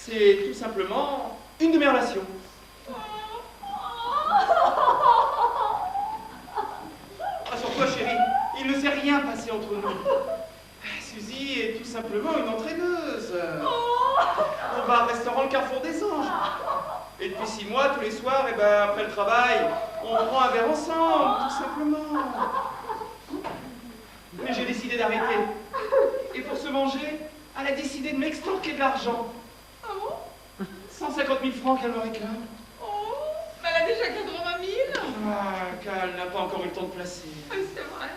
C'est tout simplement une de mes relations. Rassure-toi, chérie, il ne s'est rien passé entre nous. Suzy est tout simplement une entraîneuse. Au bar-restaurant Le Carrefour des Anges. Et depuis 6 mois, tous les soirs, après le travail, on prend un verre ensemble, tout simplement. Mais j'ai décidé d'arrêter. Et pour se manger, elle a décidé de m'extorquer de l'argent. Ah bon? 150 000 francs qu'elle me réclame. Oh, mais elle a déjà 80 000. Ah, qu'elle n'a pas encore eu le temps de placer. Oui, c'est vrai.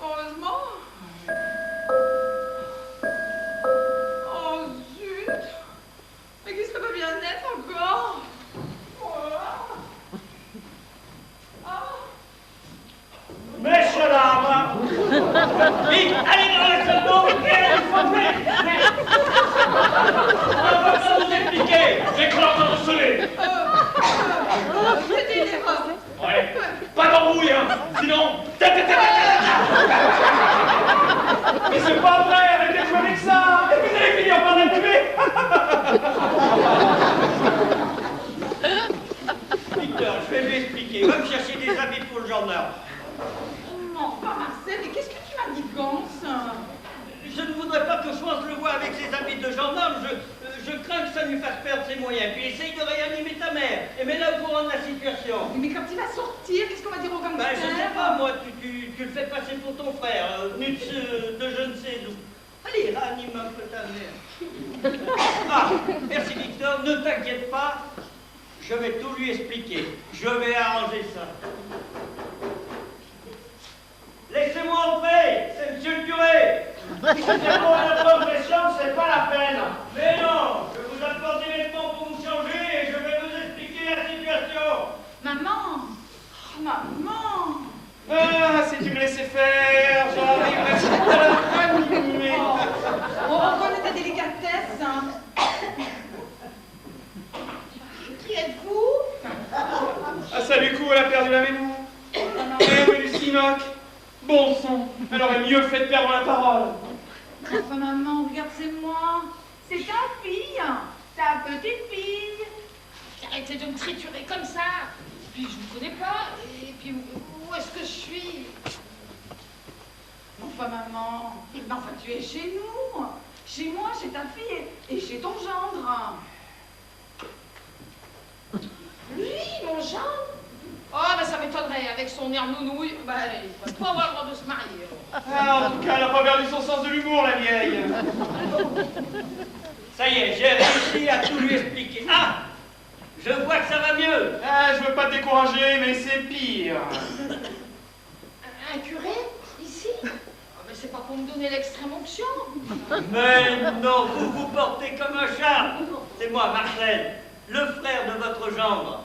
Heureusement. Oh, zut. Mais qu'est-ce que ça peut bien être encore? Messieurs, dames, vite, allez dans la salle d'eau, il faut faire. On va pas vous expliquer, j'ai que l'ordre de sonner. C'était une erreur. Ouais, pas d'embrouille, hein, sinon... Mais c'est pas vrai, arrêtez de jouer avec ça. Et vous allez finir par la tuer. Victor, je vais lui expliquer, va me chercher des habits pour le gendarme. Non, pas Marcel, mais qu'est-ce que tu m'as dit, Gans? Je ne voudrais pas que Schwartz le voie avec ses habits de gendarme, je crains que ça lui fasse perdre ses moyens. Puis essaye de réanimer ta mère, et mets-la au courant de la situation. Mais quand il va sortir, qu'est-ce qu'on va dire au gangster? Ben, je sais pas, moi, tu le fais passer pour ton frère, venu de je ne sais d'où. Allez, réanime un peu ta mère. Ah, merci Victor, ne t'inquiète pas, je vais tout lui expliquer. Je vais arranger ça. Laissez-moi entrer, c'est monsieur le curé. C'est pour la confession, c'est pas la peine. Mais non, je vous apporte des vêtements pour vous changer et je vais vous expliquer la situation. Maman! Oh, maman! Ah, si tu me laissais faire, j'arrive à la ranimer. On reconnaît ta délicatesse. Hein. Qui êtes-vous? Ah, ça du coup, elle a perdu la mémoire. Eh oui, Lucinoc. Bon sang, elle aurait mieux fait de perdre la parole. Enfin, maman, regarde, c'est moi. C'est ta fille, ta petite fille. Arrêtez de me triturer comme ça. Puis je ne connais pas. Et puis où est-ce que je suis? Enfin, maman, enfin, tu es chez nous. Chez moi, chez ta fille et chez ton gendre. Lui, mon gendre? Oh, ben ça m'étonnerait. Avec son air nounouille, ben, il ne peut pas avoir le droit de se marier. Ah, en tout cas, elle n'a pas perdu son sens de l'humour, la vieille. Ça y est, j'ai réussi à tout lui expliquer. Ah, je vois que ça va mieux. Ah, je veux pas te décourager, mais c'est pire. Un curé? Ici? Oh, mais c'est pas pour me donner l'extrême onction. Mais non, vous vous portez comme un chat. C'est moi, Marcel, le frère de votre gendre.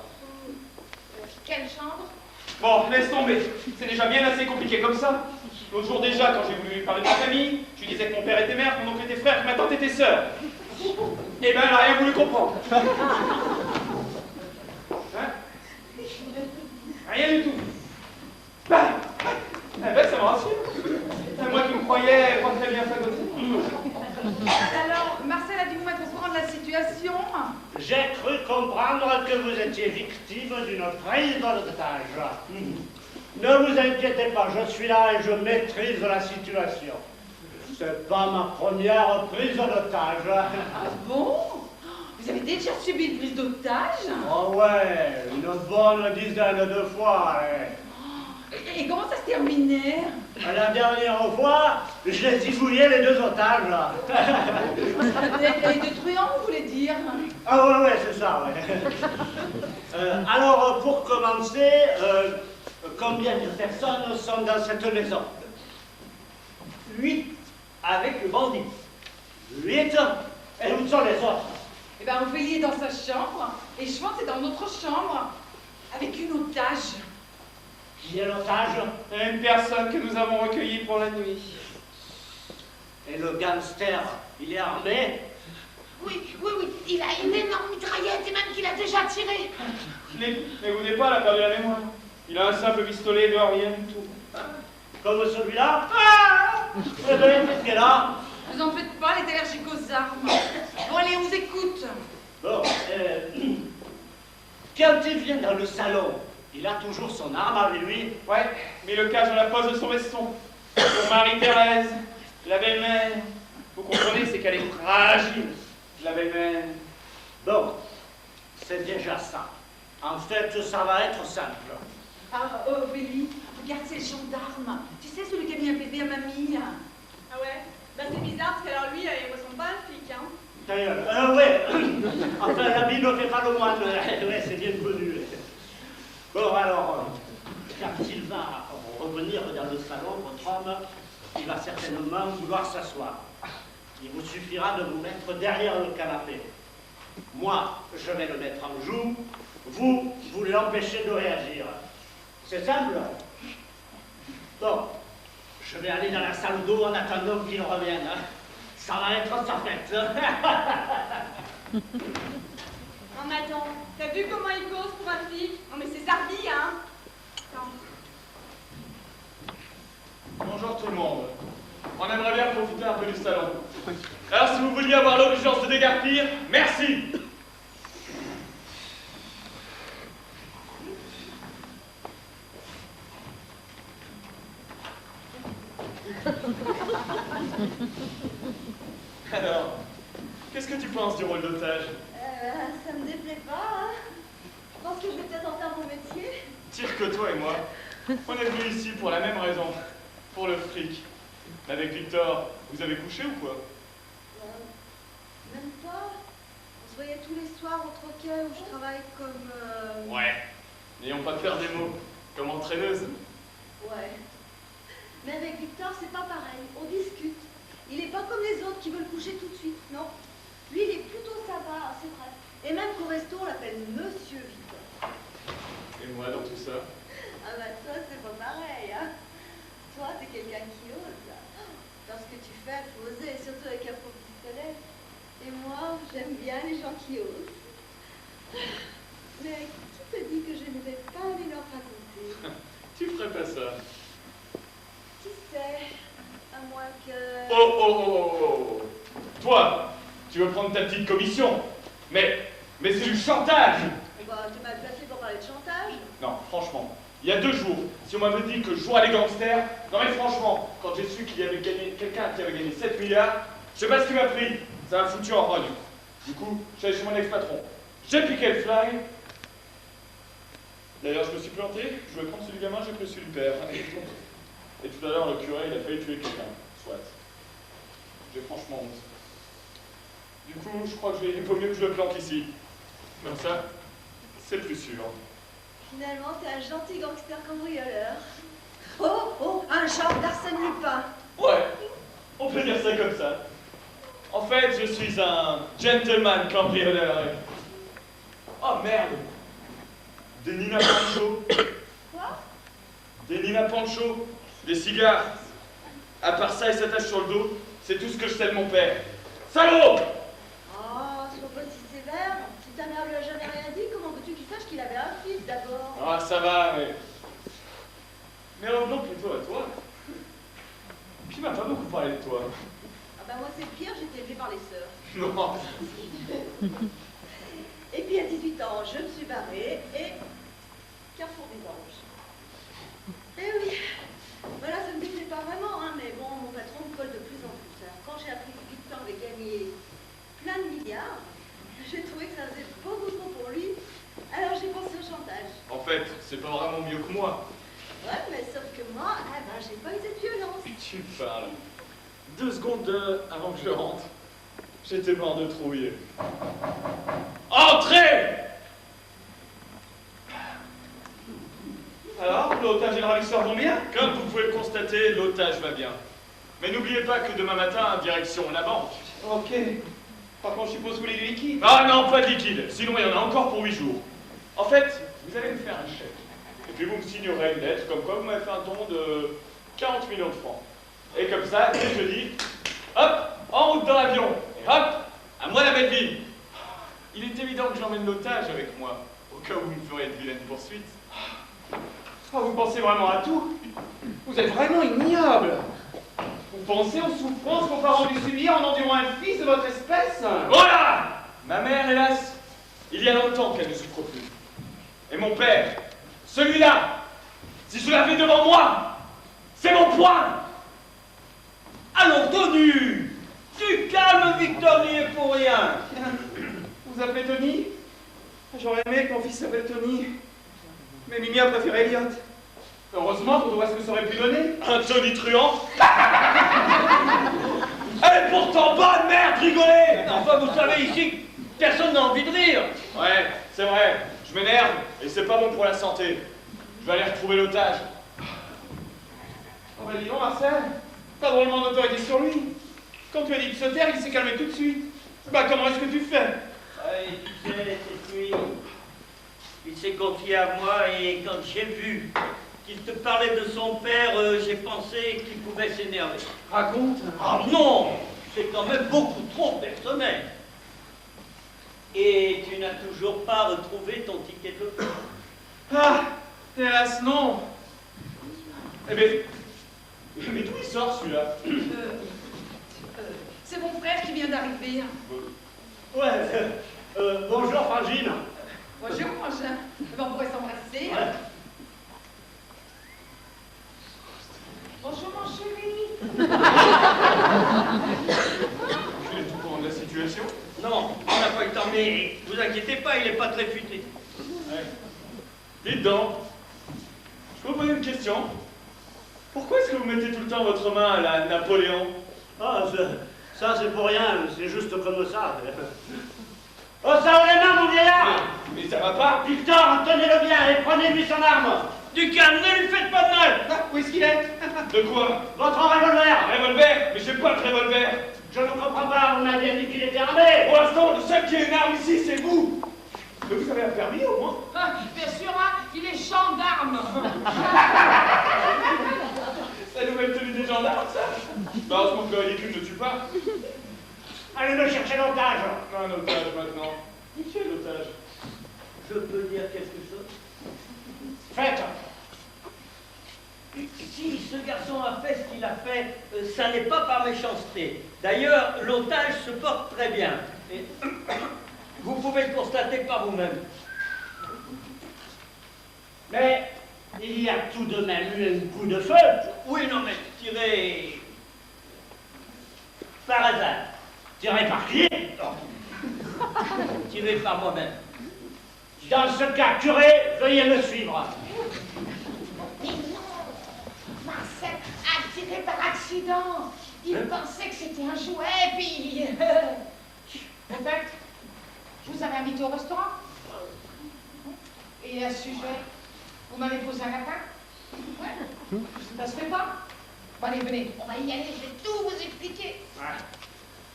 Quelle chambre? Bon, laisse tomber. C'est déjà bien assez compliqué comme ça. L'autre jour déjà, quand j'ai voulu lui parler de ma famille, je lui disais que mon père était mère, que mon oncle était frère, que ma tante était sœur. Eh ben, elle n'a rien voulu comprendre. Hein? Rien du tout. Bah, eh ben, ça me rassure. Moi qui me croyais pas très bien fagoté. Alors, Marcel a dû vous mettre au courant de la situation. J'ai cru comprendre que vous étiez victime d'une prise d'otage. Ne vous inquiétez pas, je suis là et je maîtrise la situation. C'est pas ma première prise d'otage. Ah bon? Vous avez déjà subi une prise d'otage? Oh ouais, une bonne dizaine de fois. Et comment ça se terminait? La dernière fois, j'ai zigouillé les 2 otages. Les 2 truands, vous voulez dire? Ah ouais, c'est ça, ouais. Alors, pour commencer, combien de personnes sont dans cette maison? 8 avec le bandit. 8? Et où sont les autres? Eh bien, Ophélie est dans sa chambre, et Schwartz est dans notre chambre, avec une otage. Qui est l'otage? Une personne que nous avons recueillie pour la nuit. Et le gangster, il est armé? Oui, il a une énorme mitraillette et même qu'il a déjà tiré. Mais vous n'êtes pas, elle a perdu la mémoire. Il a un simple pistolet, de rien du tout. Comme celui-là? Ah! Eh bien, qu'est-ce qu'elle a? Vous en faites pas, elle est allergique aux armes. Bon, allez, allez, on vous écoute. Bon, quand il vient dans le salon, il a toujours son arme avec lui. Ouais, mais le cache dans la poche de son veston. Pour Marie-Thérèse, la belle-mère. Vous comprenez, c'est qu'elle est fragile, la belle-mère. Bon, c'est déjà ça. En fait, ça va être simple. Ah, Ophélie, regarde ces gendarmes. Tu sais, celui qui a mis un PV à mamie. Ah ouais? Bah c'est bizarre parce qu'alors lui, il ressemble pas à un flic, hein. D'ailleurs, ouais. Enfin, l'habit ne fait pas le moine. Ouais, c'est bien connu. Bon, alors, quand il va revenir dans le salon, votre homme, il va certainement vouloir s'asseoir. Il vous suffira de vous mettre derrière le canapé. Moi, je vais le mettre en joue. Vous l'empêchez de réagir. C'est simple. Bon, je vais aller dans la salle d'eau en attendant qu'il revienne. Ça va être sa fête. Non mais attends, t'as vu comment il cause pour un flic? Non mais c'est Zarbi, hein. Attends. Bonjour tout le monde. On aimerait bien profiter un peu du salon. Alors si vous vouliez avoir l'obligeance de dégarpir, merci. Alors, qu'est-ce que tu penses du rôle d'otage? Ça me déplaît pas, hein. Je pense que je vais peut-être en faire mon métier. Pire que toi et moi, on est venus ici pour la même raison, pour le fric. Avec Victor, vous avez couché ou quoi? Même pas. On se voyait tous les soirs au troquet où je travaille comme... Ouais, n'ayons pas peur des mots, comme entraîneuse. Ouais. Mais avec Victor, c'est pas pareil. On discute. Il est pas comme les autres qui veulent coucher tout de suite, non. Lui, il est plutôt sympa, c'est vrai. Et même qu'au resto, on l'appelle Monsieur Victor. Et moi dans tout ça? Ah bah toi, c'est pas pareil, hein. Toi, t'es quelqu'un qui ose. Dans ce que tu fais, il faut oser, surtout avec un pauvre pistolet. Et moi, j'aime bien les gens qui osent. Mais qui te dit que je ne vais pas aller leur raconter? Tu ferais pas ça. Qui sait? À moins que... Oh, oh, oh, oh, oh. Toi, tu veux prendre ta petite commission. Mais c'est du chantage. Bah, t'es mal placé pour parler de chantage. Non, franchement, il y a 2 jours, si on m'avait dit que je jouais à les gangsters, non mais franchement, quand j'ai su qu'il y avait gagné quelqu'un qui avait gagné 7 milliards, je sais pas ce qui m'a pris, ça m'a foutu en rogne. Du coup, je suis allé chez mon ex-patron. J'ai piqué le fly. D'ailleurs, je me suis planté, je voulais prendre celui du gamin, j'ai pris celui du père. Et tout à l'heure, le curé, il a failli tuer quelqu'un. Soit. J'ai franchement honte. Du coup, je crois que il vaut mieux que je le planque ici. Comme ça, c'est plus sûr. Finalement, t'es un gentil gangster cambrioleur. Oh, un genre d'Arsène Lupin. Ouais, on peut dire ça comme ça. En fait, je suis un gentleman cambrioleur. Oh merde! Des Nina Pancho. Quoi? Des Nina Pancho. Des cigares. À part ça, il s'attache sur le dos. C'est tout ce que je sais de mon père. Salaud! Oh, sois pas si sévère. Si ta mère lui a jamais rien dit, comment veux-tu qu'il sache qu'il avait un fils d'abord? Ah, ça va, mais... Mais revenons plutôt à toi. Qui m'a pas beaucoup parlé de toi. Ah bah moi c'est pire, j'ai été élevée par les sœurs. Non. Et puis à 18 ans, je me suis barrée et... Carrefour des Anges. Eh oui, voilà, ça me déplaît pas vraiment, hein, mais bon, mon patron me colle de plus en plus. Alors, quand j'ai appris que Victor avait gagné plein de milliards, j'ai trouvé que ça faisait beaucoup trop pour lui, alors j'ai pensé au chantage. En fait, c'est pas vraiment mieux que moi. Ouais, mais sauf que moi, eh ben, j'ai pas eu cette violence. Tu parles. 2 secondes avant que je rentre, j'étais mort de trouille. Entrez! Alors, l'otage et le ravisseur vont bien? Comme vous pouvez le constater, l'otage va bien. Mais n'oubliez pas que demain matin, direction la banque. Ok. Par contre, je suppose que vous voulez du liquide? Ah non, pas de liquide. Sinon, il y en a encore pour 8 jours. En fait, vous allez me faire un chèque. Et puis vous me signerez une lettre comme quoi vous m'avez fait un don de 40 millions de francs. Et comme ça, dès jeudi, hop, en route dans l'avion. Et hop, à moi la belle vie. Il est évident que j'emmène l'otage avec moi, au cas où vous me ferez de vilaines poursuites. Oh, vous pensez vraiment à tout? Vous êtes vraiment ignoble. Vous pensez aux souffrances vos parents dû subir en endurant un fils de votre espèce? Voilà! Ma mère, hélas, il y a longtemps qu'elle ne souffre plus. Et mon père, celui-là, si je l'avais devant moi, c'est mon poing! Allons, Tonu! Tu calmes, Victor n'y est pour rien. Vous appelez Tony? J'aurais aimé que mon fils s'appelle Tony. Mais Mimi a préféré Elliot. Heureusement qu'on devrait se serait pu donner. Un Tony truand? Elle est pourtant bonne, merde, rigolez! Enfin, vous savez, ici, personne n'a envie de rire. Ouais, c'est vrai, je m'énerve et c'est pas bon pour la santé. Je vais aller retrouver l'otage. Oh bah dis donc, Marcel, pas drôlement d'autorité sur lui. Quand tu as dit de se taire, il s'est calmé tout de suite. Bah comment est-ce que tu fais? Ouais, tu sais, cette nuit, il s'est confié à moi et quand j'ai vu qu'il te parlait de son père, j'ai pensé qu'il pouvait s'énerver. Raconte. Ah non! C'est quand même beaucoup trop personnel. Et tu n'as toujours pas retrouvé ton ticket de loto. Ah, hélas non. Eh bien, mais d'où il sort celui-là? C'est mon frère qui vient d'arriver. Ouais, bonjour Frangine. Bonjour, mon chat. On pourrait s'embrasser. Ouais. Bonjour, mon chéri. Je suis tout au courant de la situation. Non, on n'a pas eu le temps, mais vous inquiétez pas, il n'est pas très futé. Ouais. Dites donc, je peux vous poser une question? Pourquoi est-ce que vous mettez tout le temps votre main à la Napoléon? Ah, ça c'est pour rien, c'est juste comme ça. Oh, ça va les mains, mon vieillard! Mais ça va pas? Victor, tenez-le bien et prenez-lui son arme! Du calme, ne lui faites pas de mal! Ah, où est-ce qu'il est? De quoi? Votre revolver! Un revolver? Mais j'ai pas de revolver! Je ne comprends pas, vous m'aviez dit qu'il était armé! Pour l'instant, le seul qui a une arme ici, c'est vous! Mais vous avez un permis au moins? Ah, bien sûr, hein, il est gendarme. La nouvelle tenue des gendarmes, ça? Bah, heureusement que le ridicule ne tue pas. Allez me chercher l'otage! Un otage maintenant. Quel otage? Je peux dire quelque chose? Faites! Si ce garçon a fait ce qu'il a fait, ça n'est pas par méchanceté. D'ailleurs, l'otage se porte très bien. Et vous pouvez le constater par vous-même. Mais il y a tout de même eu un coup de feu! Oui, non, mais tiré par hasard. Tiré par qui? Tiré par moi-même. Dans ce cas, curé, veuillez me suivre. Mais non, Marcel a tiré par accident. Il pensait que c'était un jouet, puis... Au fait, vous avez invité au restaurant? Et à ce sujet, vous m'avez posé un lapin? Ouais. Ça se fait pas? Bon, allez, venez, on va y aller, je vais tout vous expliquer. Ouais.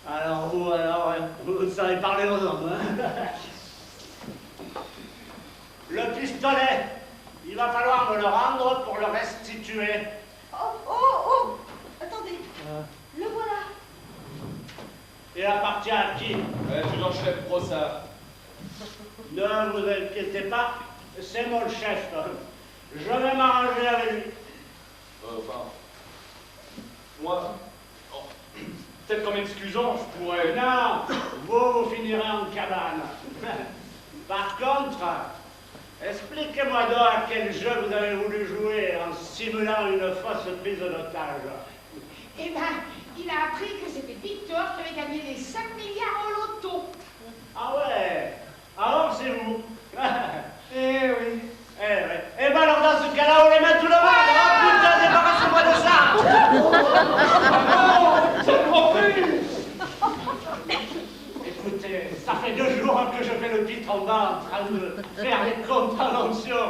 Alors, vous savez parler aux hommes, hein? Le pistolet, il va falloir me le rendre pour le restituer. Oh! Attendez, le voilà. Il appartient à qui? Adjudant-chef Brossard. Ne vous inquiétez pas, c'est mon chef. Je vais m'arranger avec lui. Enfin, moi, oh, peut-être qu'en m'excusant, je pourrais... Non, vous finirez en cabane. Par contre, expliquez-moi donc à quel jeu vous avez voulu jouer en simulant une fausse prise d'otage. Eh ben, il a appris que c'était Victor qui avait gagné les 5 milliards au loto. Ah ouais, alors c'est vous. Eh oui. Eh ouais. Eh ben alors dans ce cas-là, on les met tout le monde. Oh putain, débarrassez-moi de ça. Oh, c'est trop plus. Écoutez, ça fait 2 jours que je fais le pitre en bas en train de faire les comptes à l'onction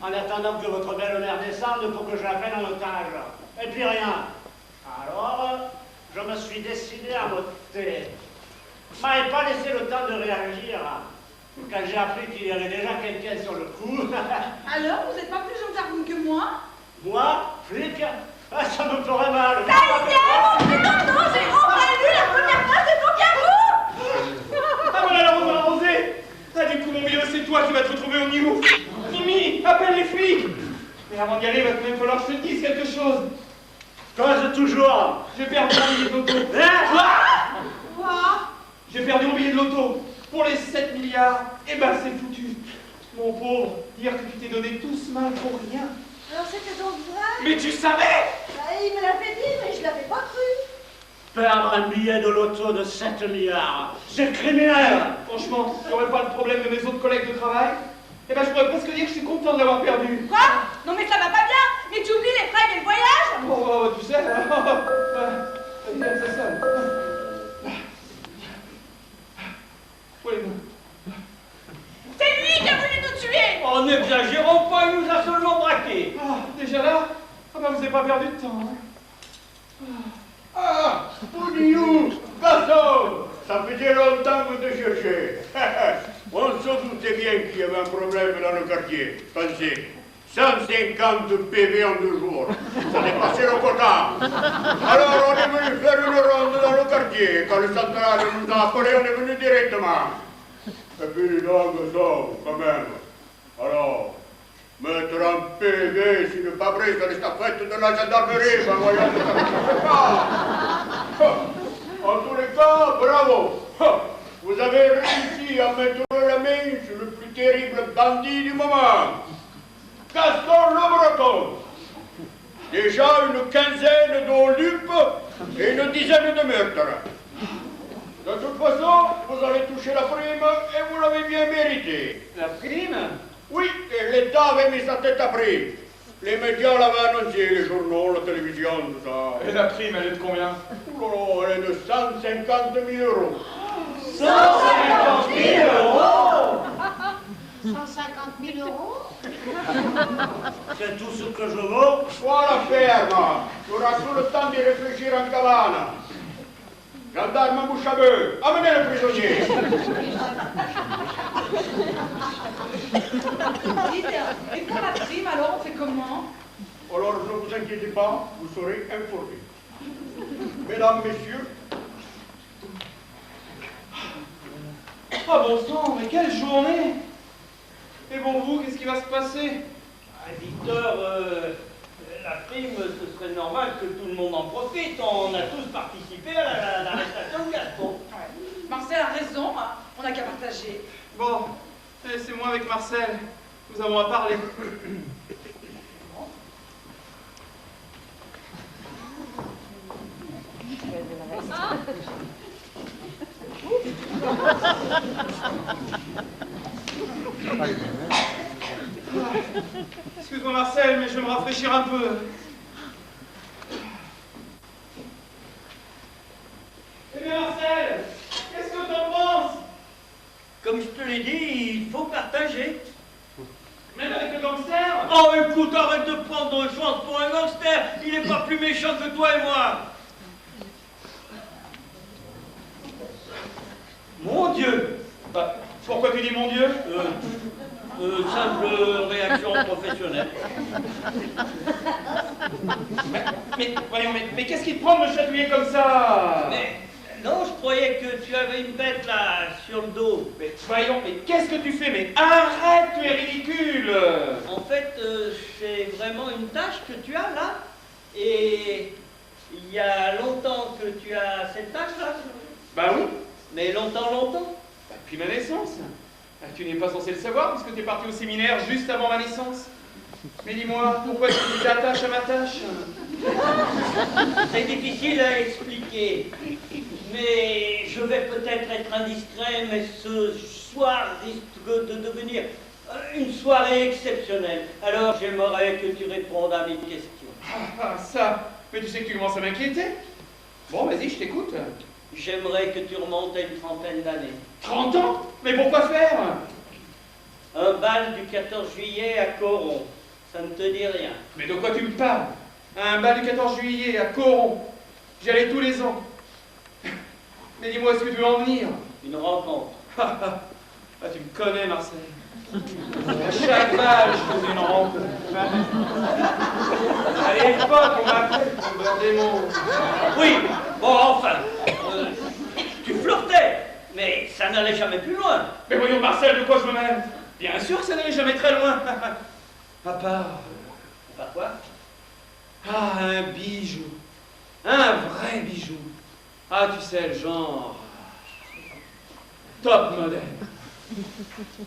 en attendant que votre belle-mère descende pour que je la prenne en otage. Et puis rien. Alors, je me suis décidé à m'ôter. M'avait pas laissé le temps de réagir quand j'ai appris qu'il y avait déjà quelqu'un sur le coup. Alors, vous n'êtes pas plus gendarme que moi? Moi, flic, ah, ça me ferait mal. Ça y est, mon non, j'ai enfin lu la première phrase de ton diable. Ah voilà la rose arrosée. Ah du coup mon vieux, c'est toi qui vas te retrouver au niveau. Mimi, appelle les flics. Mais avant d'y aller, il va quand même falloir que je te dise quelque chose. Cause toujours. J'ai perdu mon billet de loto. Hein? Quoi? J'ai perdu mon billet de loto. Pour les 7 milliards, eh ben c'est foutu. Mon pauvre, dire que tu t'es donné tout ce mal pour rien. Alors c'était donc vrai? Mais tu savais! Bah, il me l'avait dit, mais je l'avais pas cru. Perdre un billet de loto de 7 milliards, c'est criminel. Franchement, il n'y aurait pas de problème de mes autres collègues de travail. Eh ben je pourrais presque dire que je suis content de l'avoir perdu. Quoi? Non mais ça va pas bien. Mais tu oublies les fringues et le voyage? Oh, tu sais, c'est ça. Où est le main? C'est lui qui a voulu nous tuer. Oh, n'exagérons pas, il nous a seulement braqués. Ah, déjà là? Ah ben vous n'avez pas perdu de temps. Hein. Ah, Poulignou, Gaston, ça faisait longtemps que vous te cherchez. On se doutait bien qu'il y avait un problème dans le quartier. Pensez, 150 PV en 2 jours. Ça dépassait le quota. Alors on est venu faire une ronde dans le quartier. Quand le central nous a appelés, on est venu directement. Et puis donc, Gaston, quand même. Alors, mettre un PV sur le pare-brise de l'estafette de la gendarmerie, ben voyons que ça ne se fait pas. En tous les cas, bravo. Vous avez réussi à mettre la main sur le plus terrible bandit du moment. Gaston Le Breton. Déjà une quinzaine d'olupes et une dizaine de meurtres. De toute façon, vous allez toucher la prime et vous l'avez bien mérité. La prime? Oui, et l'État avait mis sa tête à prix. Les médias l'avaient annoncé, les journaux, la télévision, tout ça. Et la prime, elle est de combien? Oh, elle est de 150 000 euros. 150 000 euros? 150 000 euros? C'est tout ce que je veux. Voilà, ferme. Tu auras tout le temps d'y réfléchir en cabane. Gendarme bouche à bœuf, amenez le prisonnier. Dites, et pour la prime, alors on fait comment? Alors ne vous inquiétez pas, vous serez informés. Mesdames, messieurs, Ah bon sang, mais quelle journée! Et pour vous, qu'est-ce qui va se passer? Ah, Victor, la prime, ce serait normal que tout le monde en profite. On a tous participé à l'arrestation de Gaston. Marcel a raison, hein. On n'a qu'à partager. Bon, laissez-moi avec Marcel. Nous avons à parler. Excuse-moi Marcel, mais je vais me rafraîchir un peu. Eh bien Marcel, qu'est-ce que t'en penses? Comme je te l'ai dit, il faut partager. Même avec le gangster? Oh, écoute, arrête de prendre une chance pour un gangster. Il n'est pas plus méchant que toi et moi. Mon Dieu! Bah, pourquoi tu dis mon Dieu? Simple réaction professionnelle. Mais voyons, mais qu'est-ce qui te prend de me chatouiller comme ça? Mais non, je croyais que tu avais une bête là, sur le dos. Mais voyons, mais qu'est-ce que tu fais? Mais arrête, tu es ridicule! En fait, c'est vraiment une tâche que tu as là. Et il y a longtemps que tu as cette tâche là. Bah oui, Mais longtemps. bah, depuis ma naissance. Bah, tu n'es pas censé le savoir puisque tu es parti au séminaire juste avant ma naissance. Mais dis-moi, pourquoi tu t'attaches à ma tâche? C'est difficile à expliquer. Mais je vais peut-être être indiscret, mais ce soir risque de devenir une soirée exceptionnelle. Alors j'aimerais que tu répondes à mes questions. Ah, ça, mais tu sais que tu commences à m'inquiéter. Bon, vas-y, je t'écoute. J'aimerais que tu remontes à une trentaine d'années. 30 ans? Mais pourquoi faire? Un bal du 14 juillet à Coron. Ça ne te dit rien. Mais de quoi tu me parles? Un bal du 14 juillet à Coron. J'y allais tous les ans. Mais dis-moi, est-ce que tu veux en venir? Une rencontre. Ah, tu me connais, Marcel. À chaque bal, je faisais une rencontre. À l'époque, on m'appelait le beurre des mots. Oui, bon, enfin. Tu flirtais, mais ça n'allait jamais plus loin. Mais voyons, Marcel, de quoi je me mêle? Bien sûr que ça n'allait jamais très loin. À part... Par quoi? Ah, un bijou. Un vrai bijou. Ah, tu sais, le genre... top modèle.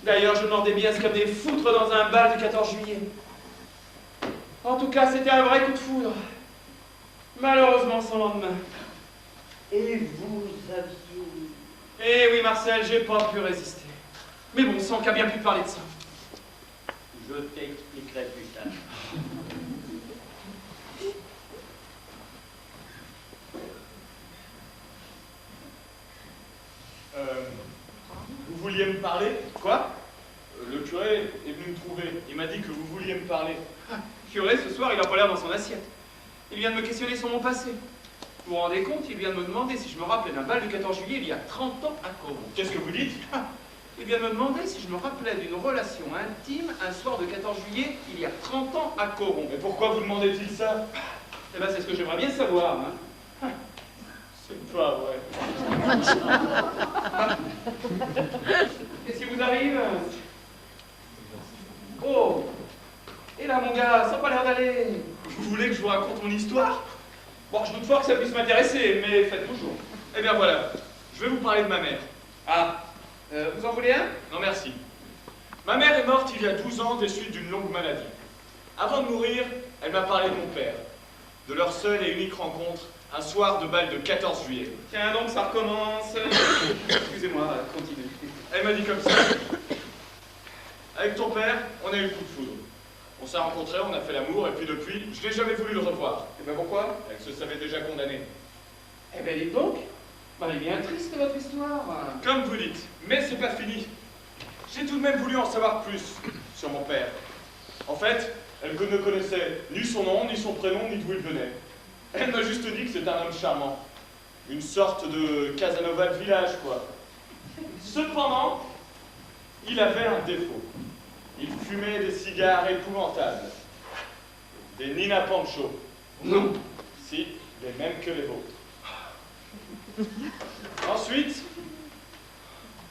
D'ailleurs, je demandais bien ce comme des foutres dans un bal du 14 juillet. En tout cas, c'était un vrai coup de foudre. Malheureusement, sans lendemain. Et vous aviez... Eh oui, Marcel, j'ai pas pu résister. Mais bon sang, qu'a bien pu parler de ça. Je t'expliquerai plus tard. Vous vouliez me parler? Quoi? Le curé est venu me trouver. Il m'a dit que vous vouliez me parler. Curé, ce soir, il a pas l'air dans son assiette. Il vient de me questionner sur mon passé. Vous vous rendez compte? Il vient de me demander si je me rappelais d'un bal du 14 juillet il y a 30 ans à Caron. Qu'est-ce que vous dites? Il vient de me demander si je me rappelais d'une relation intime un soir de 14 juillet il y a 30 ans à Caron. Mais pourquoi vous demandez-il ça? Eh ben, c'est ce que j'aimerais bien savoir, hein. C'est pas vrai. Qu'est-ce qui vous arrive? Oh! Et là, mon gars, ça n'a pas l'air d'aller. Vous voulez que je vous raconte mon histoire? Bon, je doute fort que ça puisse m'intéresser, mais faites toujours. Eh bien voilà, je vais vous parler de ma mère. Ah, vous en voulez un? Non merci. Ma mère est morte il y a 12 ans des suites d'une longue maladie. Avant de mourir, elle m'a parlé de mon père, de leur seule et unique rencontre, un soir de bal de 14 juillet. Tiens donc, ça recommence. Excusez-moi, continuez. Elle m'a dit comme ça. Avec ton père, on a eu le coup de foudre. On s'est rencontrés, on a fait l'amour, et puis depuis, je n'ai jamais voulu le revoir. Et ben pourquoi? Elle se savait déjà condamnée. Eh ben dites donc, elle est bien triste votre histoire. Comme vous dites, mais c'est pas fini. J'ai tout de même voulu en savoir plus sur mon père. En fait, elle ne connaissait ni son nom, ni son prénom, ni d'où il venait. Elle m'a juste dit que c'était un homme charmant. Une sorte de Casanova de village, quoi. Cependant, il avait un défaut. Il fumait des cigares épouvantables. Des Nina Pancho. Non. Si, les mêmes que les vôtres. Ensuite,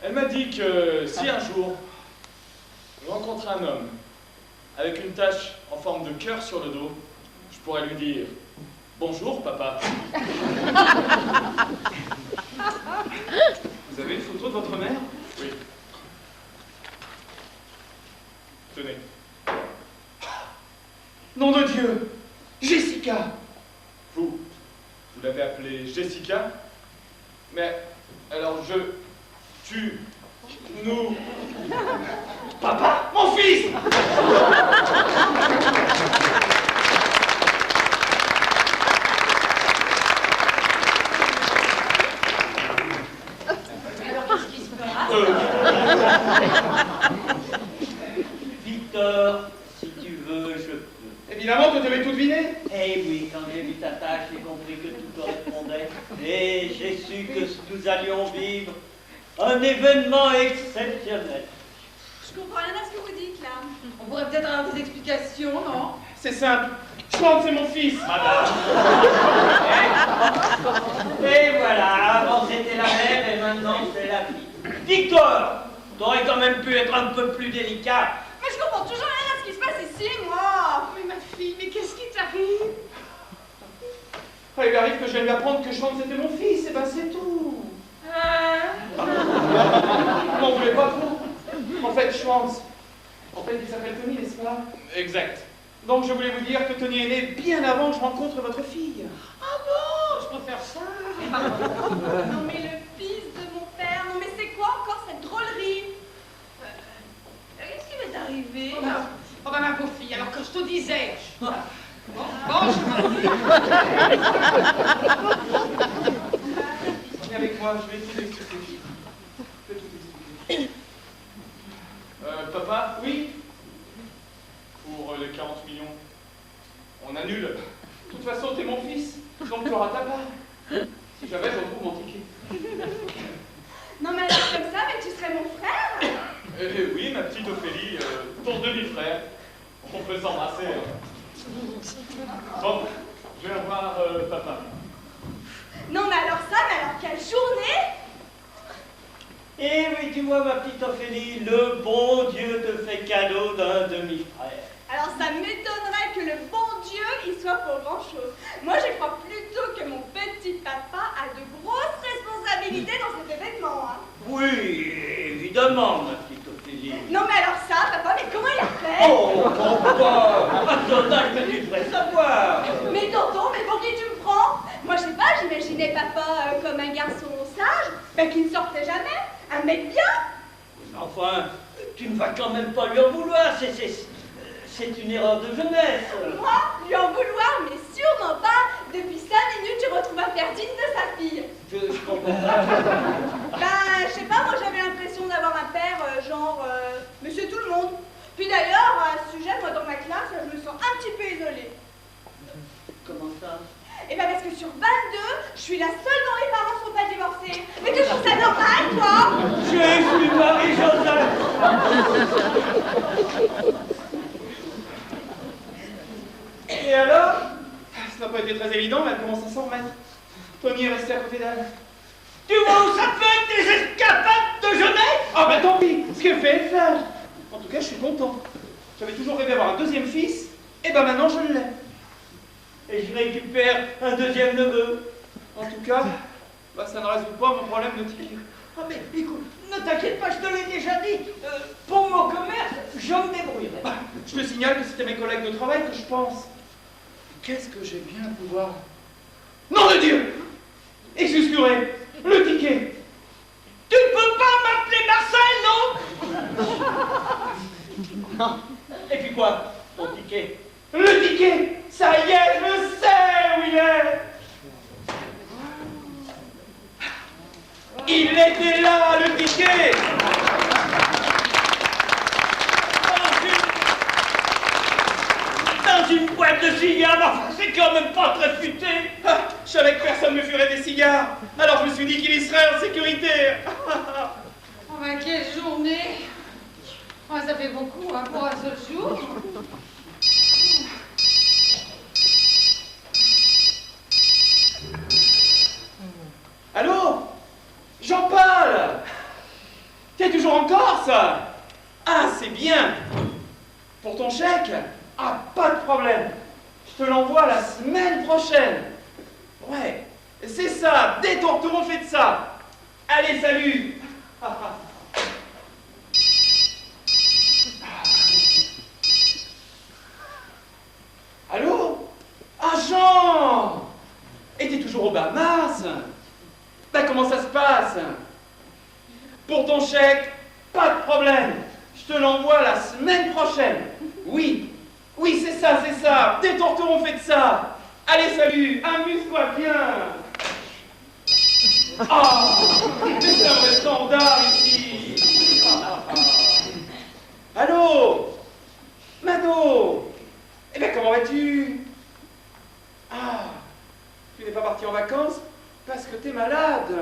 elle m'a dit que si un jour, je rencontrais un homme avec une tache en forme de cœur sur le dos, je pourrais lui dire « Bonjour, papa ». Vous avez une photo de votre mère? Oui. Tenez. Nom de Dieu! Jessica! Vous l'avez appelée Jessica? Mais alors nous... Papa? Mon fils! Alors, qu'est-ce qui se passe? Victor, si tu veux, je peux. Évidemment, tu devais tout deviner. Eh oui, quand j'ai vu ta tâche, j'ai compris que tout correspondait. Et j'ai su que nous allions vivre un événement exceptionnel. Je comprends rien à ce que vous dites là. On pourrait peut-être avoir des explications, non? C'est simple. Chante, c'est mon fils. Et voilà, avant c'était la mère et maintenant c'est la fille. Victor, t'aurais quand même pu être un peu plus délicat. Mais je comprends toujours rien à ce qui se passe ici, moi. Mais ma fille, mais qu'est-ce qui t'arrive? Ah, il arrive que je viens lui apprendre que Chante, c'était mon fils. Et ben, c'est tout. Hein? M'en voulez pas trop. En fait, Chance. En fait, il s'appelle Tony, n'est-ce pas? Exact. Donc, je voulais vous dire que Tony est né bien avant que je rencontre votre fille. Ah bon? Je préfère ça. Non mais le fils de mon père, non mais c'est quoi encore cette drôlerie? Qu'est-ce qui m'est arrivé? Oh ben ma pauvre fille, alors que je te disais. Bon, je Viens avec moi, je vais tout expliquer. Je vais tout expliquer. Papa, Oui, pour les 40 millions, on annule. de toute façon, t'es mon fils, donc tu auras ta part. Si jamais je retrouve mon ticket. Non mais alors comme ça, mais tu serais mon frère? Oui, ma petite Ophélie, ton demi-frère. On peut s'embrasser. Bon, je vais voir papa. Non mais alors ça, mais alors quelle journée? Eh oui, tu vois ma petite Ophélie, le bon Dieu te fait cadeau d'un demi-frère. Alors ça m'étonnerait que le bon Dieu y soit pour grand-chose. Moi, je crois plutôt que mon petit papa a de grosses responsabilités dans cet événement. Hein. Oui, évidemment, ma petite Ophélie. Non, mais alors ça, papa, mais comment il a fait? Oh, papa, à ton âge, mais tu devrais savoir. Mais tonton, mais pour qui tu me prends? Moi, je sais pas, j'imaginais papa comme un garçon sage, ben, qui ne sortait jamais, un mec bien. Enfin, tu ne vas quand même pas lui en vouloir, c'est une erreur de jeunesse. Moi, lui en vouloir, mais sûrement pas. Depuis 5 minutes, je retrouve un père digne de sa fille. Je comprends pas. Ben, je sais pas, moi j'avais l'impression d'avoir un père genre Monsieur Tout le Monde. Puis d'ailleurs, à ce sujet, moi dans ma classe, je me sens un petit peu isolée. Comment ça? Eh ben parce que sur 22, je suis la seule dont les parents sont pas divorcés. Mais tu trouves ça normal, toi? Je suis Marie-Joseph. Et alors? Ça n'a pas été très évident, mais elle commence à s'en remettre. Tony est resté à côté d'elle. Tu vois où ça fait des escapades de jeunesse? Ah bah tant pis, ce qu'elle fait, elle fait. En tout cas, je suis content. J'avais toujours rêvé d'avoir un deuxième fils, et ben maintenant je l'ai. Et je récupère un deuxième neveu. En tout cas, bah, ça ne résout pas mon problème de ticket. Ah mais écoute, ne t'inquiète pas, je te l'ai déjà dit. Pour mon commerce, je me débrouillerai. Bah, je te signale que c'était mes collègues de travail que je pense. Qu'est-ce que j'ai bien à pouvoir. Nom de Dieu! Excuse-moi, le ticket! Tu ne peux pas m'appeler Marcel, non? Non. Et puis quoi, ton ticket? Le ticket! Ça y est, je sais où il est! Il était là, le ticket! Dans une boîte de cigares, enfin, c'est quand même pas très futé. Ah, je savais que personne ne me ferait des cigares, alors je me suis dit qu'il y serait en sécurité. Oh ben quelle journée! Oh, ça fait beaucoup hein, pour un seul jour. Allô? Jean-Paul! T'es toujours en Corse? Ah, c'est bien! Pour ton chèque? Ah, pas de problème! Je te l'envoie la semaine prochaine! Ouais, c'est ça! Dès ton retour, on fait de ça! Allez, salut! Allô? Ah, Jean! Et t'es toujours aux Bahamas? Ben, comment ça se passe? Pour ton chèque, pas de problème. Je te l'envoie la semaine prochaine. Oui, oui, c'est ça, c'est ça. Dès ton retour, on fait de ça. Allez, salut, amuse-toi bien. Ah, mais c'est un vrai standard ici. Allô? Mado? Eh bien, comment vas-tu? Ah, tu n'es pas parti en vacances parce que t'es malade.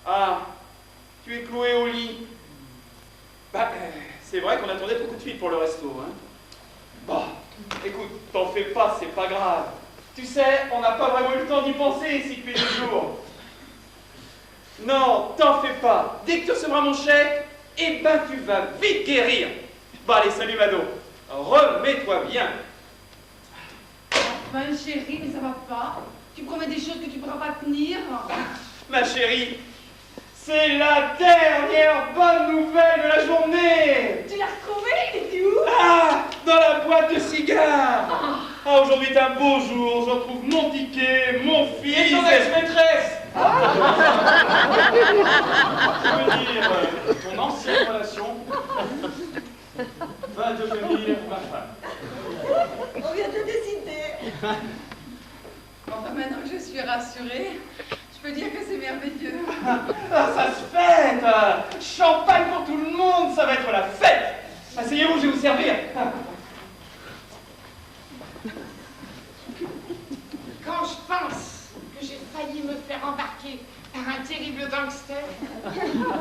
Ah, tu es cloué au lit. Bah, c'est vrai qu'on attendait ton coup de fil pour le resto, hein. Bah, écoute, t'en fais pas, c'est pas grave. Tu sais, on n'a pas vraiment eu le temps d'y penser ici depuis 2 jours. Non, t'en fais pas. Dès que tu recevras mon chèque, eh ben tu vas vite guérir. Bah allez, salut Mado. Remets-toi bien. Enfin chérie, mais ça va pas. Tu promets des choses que tu pourras pas tenir. Ma chérie, c'est la dernière bonne nouvelle de la journée. Tu l'as retrouvé? Il était où? Ah, dans la boîte de cigares. Ah, aujourd'hui est un beau jour. Je retrouve mon ticket, mon fils. Et ton ex-maîtresse. Je veux dire, ton ancienne relation va devenir ma femme. On vient de décider. Enfin, maintenant que je suis rassurée, je peux dire que c'est merveilleux. Ah, ça se fête. Champagne pour tout le monde, ça va être la fête. Asseyez-vous, je vais vous servir. Quand je pense que j'ai failli me faire embarquer par un terrible gangster.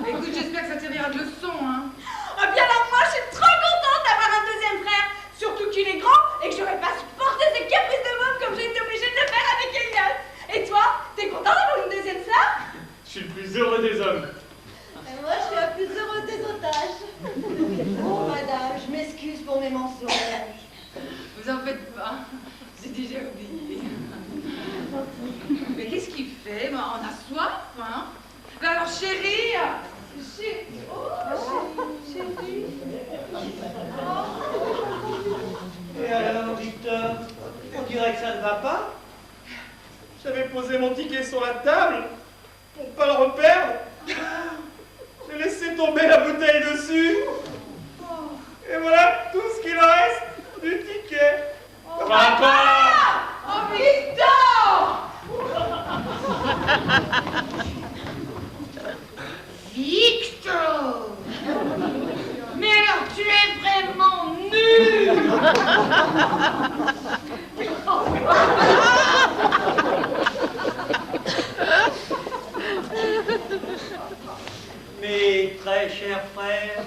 Écoute, j'espère que ça te servira de leçon, hein. Ah bien alors moi, je suis trop contente d'avoir un deuxième frère. Surtout qu'il est grand et que j'aurais pas supporté ces caprices de môme comme j'ai été obligée de le faire avec Elias. Et toi, t'es content d'avoir une deuxième sœur? Je suis le plus heureux des hommes. Et moi, je suis la plus heureuse posé mon ticket sur la table pour pas le reperdre. J'ai laissé tomber la bouteille dessus. Et voilà tout ce qu'il reste du ticket. Papa! Oh, Victor! Victor! Mais alors tu es vraiment nul! Mes très chers frères,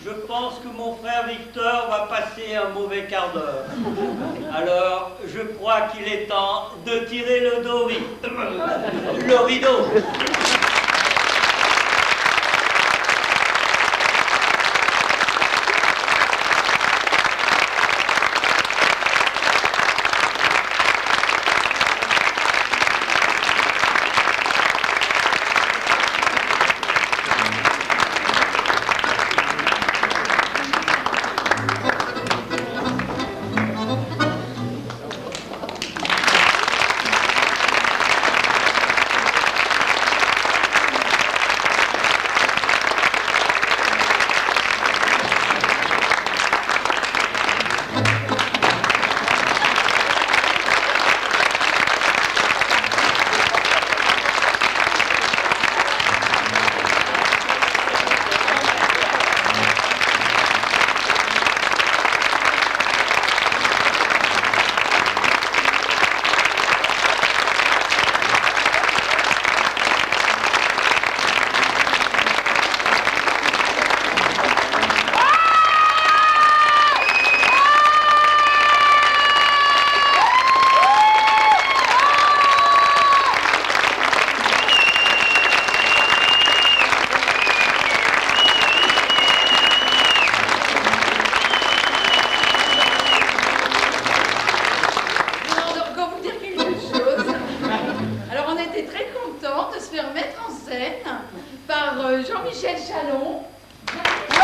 je pense que mon frère Victor va passer un mauvais quart d'heure. Alors, je crois qu'il est temps de tirer le rideau. Jean-Michel Chalon. Ouais.